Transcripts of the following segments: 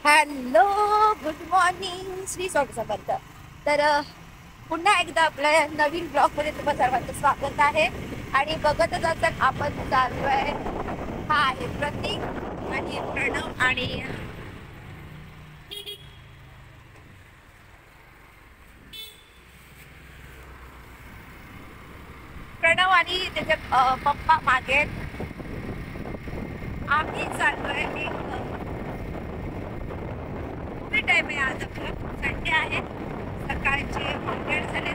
Hello, good morning, Shri Swami Samarth. तर पुन्हा एकदा आपल्या नवीन ब्लॉगमध्ये तुम्हा सर्वांचं स्वागत आहे. आणि बघतच असाल आपण चाललोय, हा आहे प्रतीक आणि प्रणव आणि त्याचे पप्पा मागे. आम्ही चाललोय एक मूवी टाइम आहे. आज आपला संडे आहे, सकाळचे 8 झाले.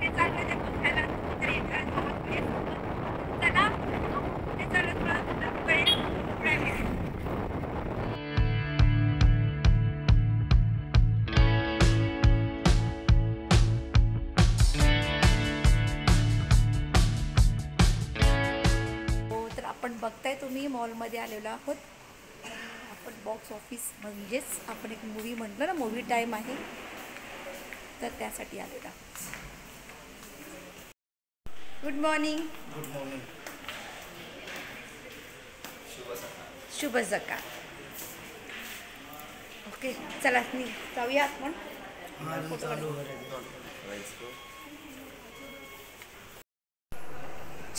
ते चाललं ते बघायला तरी चला ते चालत आपण बघताय तुम्ही मॉलमध्ये आलेलो आहोत. आपण बॉक्स ऑफिस म्हणजेच आपण एक मूवी म्हटलं ना, मूवी टाईम आहे, तर त्यासाठी आलेलो आहोत. Good morning. Good morning. शुभ सकाळ. ओके, चला जाऊया आपण.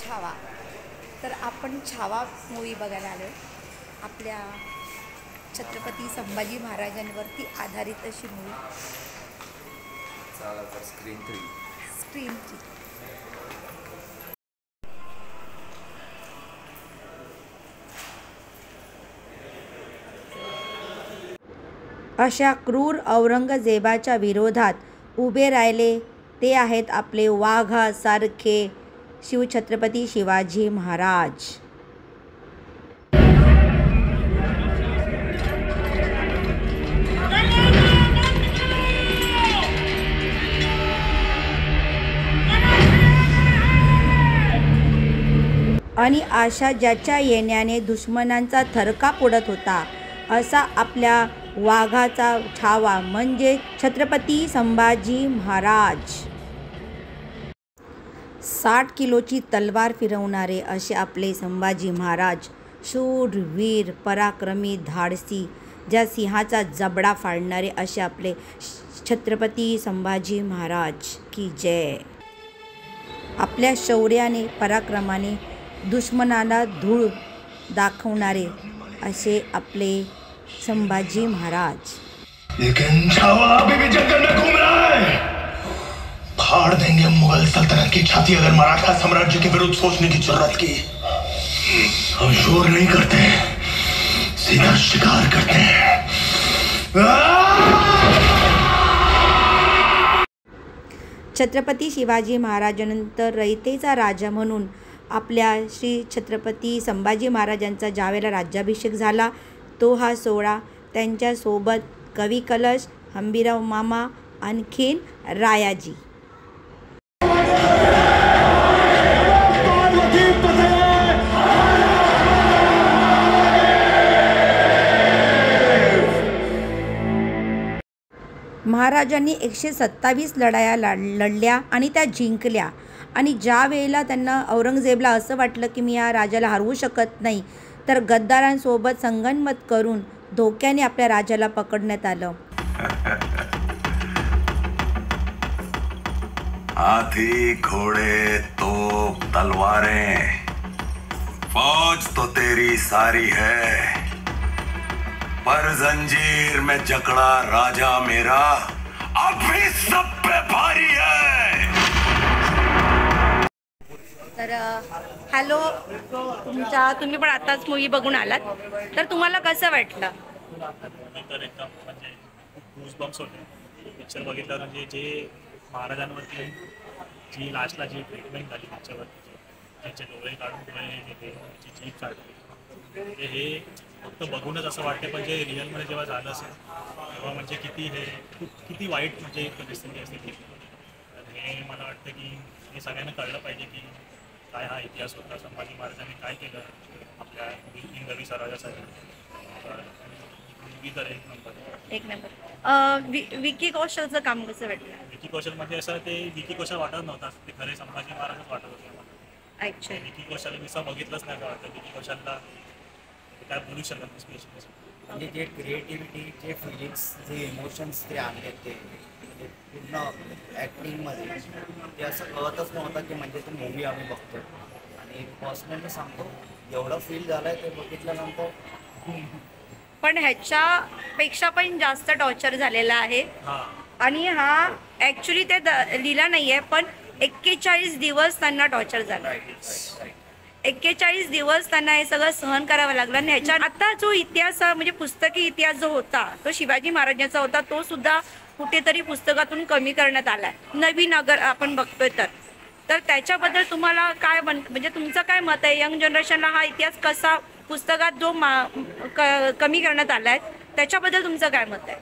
छावा. तर आपण छावा मूवी बघायला आलो. आपल्या छत्रपती संभाजी महाराजांवरती आधारित अशी मूवी. स्क्रीन 3. अशा क्रूर औरंगजेबाच्या विरोधात उभे राहिले ते आहेत आपले वाघासारखे शिवछत्रपती शिवाजी महाराज. आणि आशा ज्याच्या येण्याने दुश्मनांचा थरकाप उडत होता, असा आपल्या वाघाचा छावा म्हणजे छत्रपती संभाजी महाराज. 60 किलोची तलवार फिरवणारे असे आपले संभाजी महाराज. शूरवीर, पराक्रमी, धाडसी, ज्या सिंहाचा जबडा फाडणारे असे आपले छत्रपती संभाजी महाराज की जय. आपल्या शौर्याने, पराक्रमाने दुश्मनाला धूळ दाखवणारे असे आपले संभाजी महाराज. लेकिन छावा अभी भी जंगल में घूम रहा है. फाड़ देंगे मुगल सल्तनत की छाती अगर मराठा साम्राज्य के विरुद्ध सोचने की जरूरत की. हम शोर नहीं करते, सीधा शिकार करते हैं. छत्रपती शिवाजी महाराजांनंतर रयतेचा राजा म्हणून आपल्या श्री छत्रपती संभाजी महाराजांचा ज्यावेळेला राज्याभिषेक झाला, तो हा सोहळा. त्यांच्यासोबत कवी कलश, हंबीराव मामा, आणखीन रायाजी. महाराजांनी 127 लढाया लढल्या आणि त्या जिंकल्या. आणि ज्या वेळेला त्यांना औरंगजेबला असं वाटलं की मी या राजाला हरवू शकत नाही, तर गद्दारांसोबत संगनमत करून धोक्याने आपल्या राजाला पकडण्यात आलं. हाथी, घोड़े, तोप, तलवारें, फौज तो तेरी सारी है, पर जंजीर में जकड़ा राजा मेरा अब भी सब पे भारी है. तर हॅलो, तुम्ही पण आताच मूवी बघून आलात, तर तुम्हाला कसं वाटलं? तर एकदम म्हणजे गूजबम्स होते पिक्चर बघितल्यावर. म्हणजे जे महाराजांवरती जी लास्टला जी ट्रीटमेंट झाली पिक्चरवरती, त्यांचे डोळे काढून डोळे घेते, त्याची जीभ काढली, हे फक्त बघूनच असं वाटते. पण जे रिअलमध्ये जेव्हा झालं असेल तेव्हा म्हणजे किती वाईट म्हणजे परिस्थिती असते ती. तर हे मला वाटतं की हे सगळ्यांना कळलं पाहिजे की काय हा इतिहास होता, संभाजी महाराजांनी काय केलं आपल्या किंग रवी स्वराज्यासाठी. मूवी तर एक नंबर. विकी कौशलचं काम कसं वाटलं? विकी कौशल म्हणजे असं ते विकी कौशल वाटत नव्हता, ते खरे संभाजी महाराजच वाटत होते. अच्छा, विकी कौशल मी बघितलंच नाही. वाटतं विकी कौशलला काय बोलू शकत नाही स्पेशली. म्हणजे जे क्रिएटिव्हिटी, जे फिलिंग्स, जे इमोशन्स ते आणले ते म्हणजे पूर्ण ॲक्टिंगमध्ये ते असं कळतच नव्हतं की म्हणजे तो मूवी आम्ही बघतो. आणि पर्सनली सांगतो एवढं फील झालं आहे ते बघितल्यानंतर. पण ह्याच्यापेक्षा पण जास्त टॉर्चर झालेला आहे. हां आणि हा ॲक्च्युली ते लिहिला नाही आहे, पण 41 दिवस त्यांना टॉर्चर झालं. 41 दिवस त्यांना हे सगळं सहन करावं लागलं. आणि ह्याच्या आता जो इतिहास म्हणजे पुस्तकी इतिहास जो होता तो शिवाजी महाराजांचा होता, तो सुद्धा कुठेतरी पुस्तकातून कमी करण्यात आला आहे. नवीन अगर आपण बघतोय तर त्याच्याबद्दल तुम्हाला काय म्हणजे तुमचं काय मत आहे? यंग जनरेशनला हा इतिहास कसा पुस्तकात जो कमी करण्यात आला आहे त्याच्याबद्दल तुमचं काय मत आहे?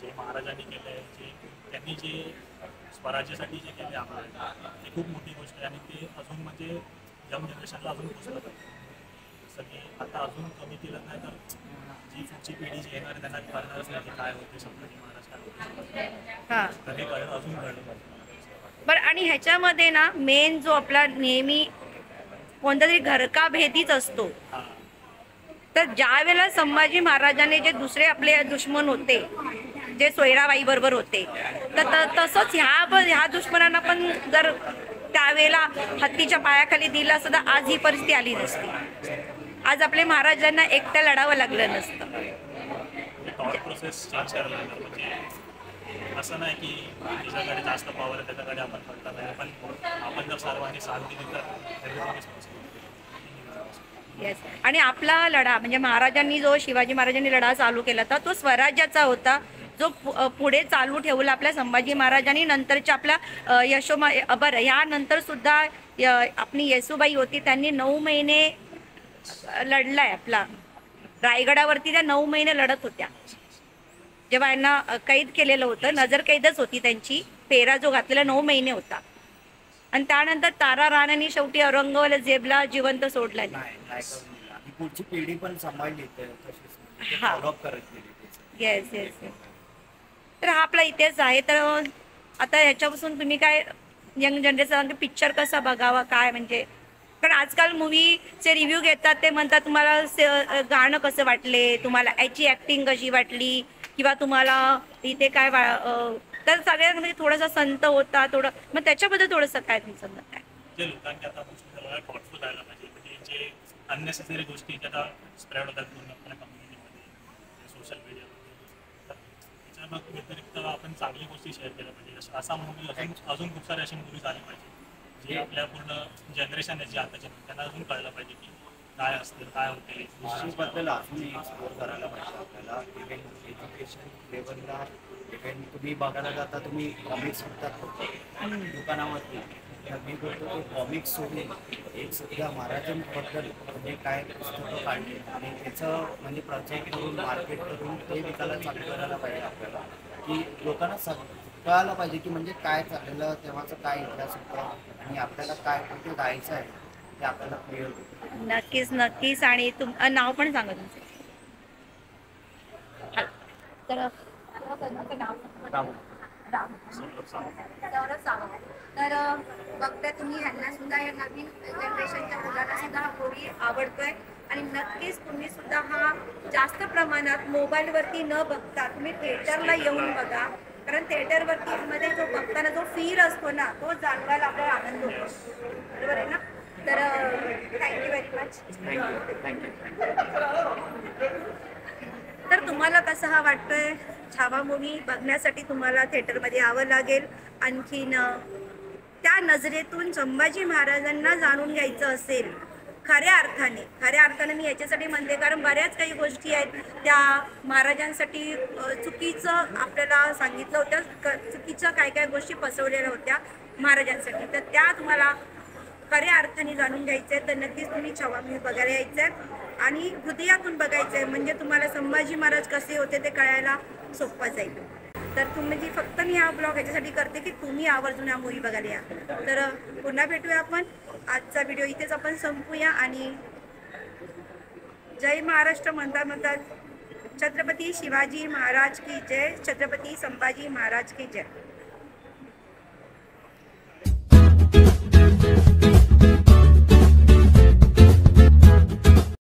जे महाराजांनी केलं आहे, जे त्यांनी जे स्वराज्यासाठी जे केले आम्हाला ते खूप मोठी गोष्ट आहे. आणि ते अजून म्हणजे यंग जनरेशनला अजून पोचलं पाहिजे. जसं की आता अजून कमी केलं नाही तर जी पुढची पिढी जी येणार आहे त्यांना कळणारच नाही की काय होते संभाजी महाराज काय होते. हां तर हे अजून कळलं पाहिजे. बरं. आणि ह्याच्यामध्ये ना मेन जो आपला नेहमी कोणता तरी घरकाभेदीच असतो. हां तर ज्या वेळेला संभाजी महाराजांनी जे दुसरे आपले दुश्मन होते, जे सोयराबाई बरोबर होते, तर तसंच ह्या दुश्मनांना पण जर त्यावेळेला हत्तीच्या पायाखाली दिलं असतं तर आज ही परिस्थिती आली नसती. आज आपल्या महाराजांना एकट्या लढावं लागलं नसतं. थॉट प्रोसेस चेंज करायला लागणार. म्हणजे असं नाही की ज्याच्याकडे जास्त पॉवर आहे त्याच्याकडे आपण फक्त नाही, पण आपण जर सर्वांनी साथ दिली तर everything is possible. येस. आणि आपला लढा म्हणजे महाराजांनी जो शिवाजी महाराजांनी लढा चालू केला होता तो स्वराज्याचा होता, जो पुढे चालू ठेवला आपल्या संभाजी महाराजांनी. नंतरच्या आपल्या बरं ह्यानंतर सुद्धा आपली येसूबाई होती, त्यांनी 9 महिने लढलाय. आपला रायगडावरती त्या 9 महिने लढत होत्या. जेव्हा यांना कैद केलेलं होतं, नजर कैदच होती त्यांची, पेरा जो घातलेला 9 महिने होता. आणि त्यानंतर तारा राणांनी शेवटी औरंगजेबला जिवंत सोडला. आणि पुढची पिढी पण सांभाळली तशीच हा. फॉलोअप करत गेली. Yes yes yes. तर हा आपला इतिहास आहे. तर आता ह्याच्यापासून तुम्ही काय यंग जनरेशन पिक्चर कसा बघावा काय म्हणजे, कारण आजकाल मूवीचे रिव्ह्यू घेतात, ते म्हणतात तुम्हाला गाणं कसं वाटले, तुम्हाला याची ॲक्टिंग कशी वाटली, किंवा तुम्हाला इथे काय तर सगळ्यांमध्ये थोडासा संत होता थोडं, मग त्याच्याबद्दल थोडंसं काय तुमचं मत आहे? जे लोकांनी आता गोष्टी थॉटफुल राहायला पाहिजे. म्हणजे जे अननेसेसरी गोष्टी आता स्प्रेड होतात पूर्णपणे कम्युनिटीमध्ये, सोशल मीडियामध्ये, तर त्याच्या व्यतिरिक्त आपण चांगली गोष्टी शेअर केल्या पाहिजे. असा मूवी अजून खूप सारे असे मूवीज आले पाहिजे जे आपल्या पूर्ण जनरेशन आहे जे आताच्या त्यांना अजून कळलं पाहिजे की काय असतं, काय होते. हिस्ट्रीबद्दल अजून एक्सप्लोर करायला पाहिजे आपल्याला. इव्हन एज्युकेशन लेवलला, इव्हन तुम्ही बघायला जाता, तुम्ही कॉमिक्स विकतात दुकानावरती, तर मी बोलतो ते कॉमिक्स सोडून एक सध्या महाराजांबद्दल म्हणजे काय पुस्तकं काढली आणि त्याचं म्हणजे प्रचार करून मार्केट करून ते विकायला चालू करायला पाहिजे आपल्याला. की लोकांना कळायला पाहिजे की म्हणजे काय चाललेलं, तेव्हाचं काय इतिहास होता आणि आपल्याला काय कुठे जायचं आहे ते आपल्याला क्लिअर होतं. नक्कीच नक्कीच. आणि नाव पण सांगा तुमचं. तर तर बघता तुम्ही ह्यांना सुद्धा, या नवीन जनरेशनच्या मुलांना सुद्धा हा मूवी आवडतोय. आणि नक्कीच तुम्ही सुद्धा हा जास्त प्रमाणात मोबाईलवरती न बघता तुम्ही थिएटरला येऊन बघा. कारण थिएटरवरती मध्ये जो बघताना जो फील असतो ना, तो जाणवायला आपल्याला आनंद होतो. बरोबर आहे ना? तर थँक्यू व्हेरी मच. तर तुम्हाला कसा हा वाटतोय छावा मूवी? बघण्यासाठी तुम्हाला थिएटरमध्ये यावं लागेल. आणखीन त्या नजरेतून संभाजी महाराजांना जाणून घ्यायचं असेल खऱ्या अर्थाने मी याच्यासाठी म्हणते, कारण बऱ्याच काही गोष्टी आहेत त्या महाराजांसाठी चुकीचं आपल्याला सांगितलं होतं, चुकीचं काय काय गोष्टी पसरवलेल्या होत्या महाराजांसाठी. तर त्या तुम्हाला खऱ्या अर्थाने जाणून घ्यायचं आहे तर नक्कीच तुम्ही छावा मूवी बघायला यायचं आहे आणि हृदयातून बघायचं आहे. म्हणजे तुम्हाला संभाजी महाराज कसे होते ते कळायला सोपं जाईल. तर तुम्ही फक्त मी हा ब्लॉग ह्याच्यासाठी करते की तुम्ही आवर्जून हा मूवी बघायला या. तर पुन्हा भेटूया आपण. आजचा व्हिडिओ इथेच आपण संपूया. आणि जय महाराष्ट्र म्हणतात छत्रपती शिवाजी महाराज की जय, छत्रपती संभाजी महाराज की जय.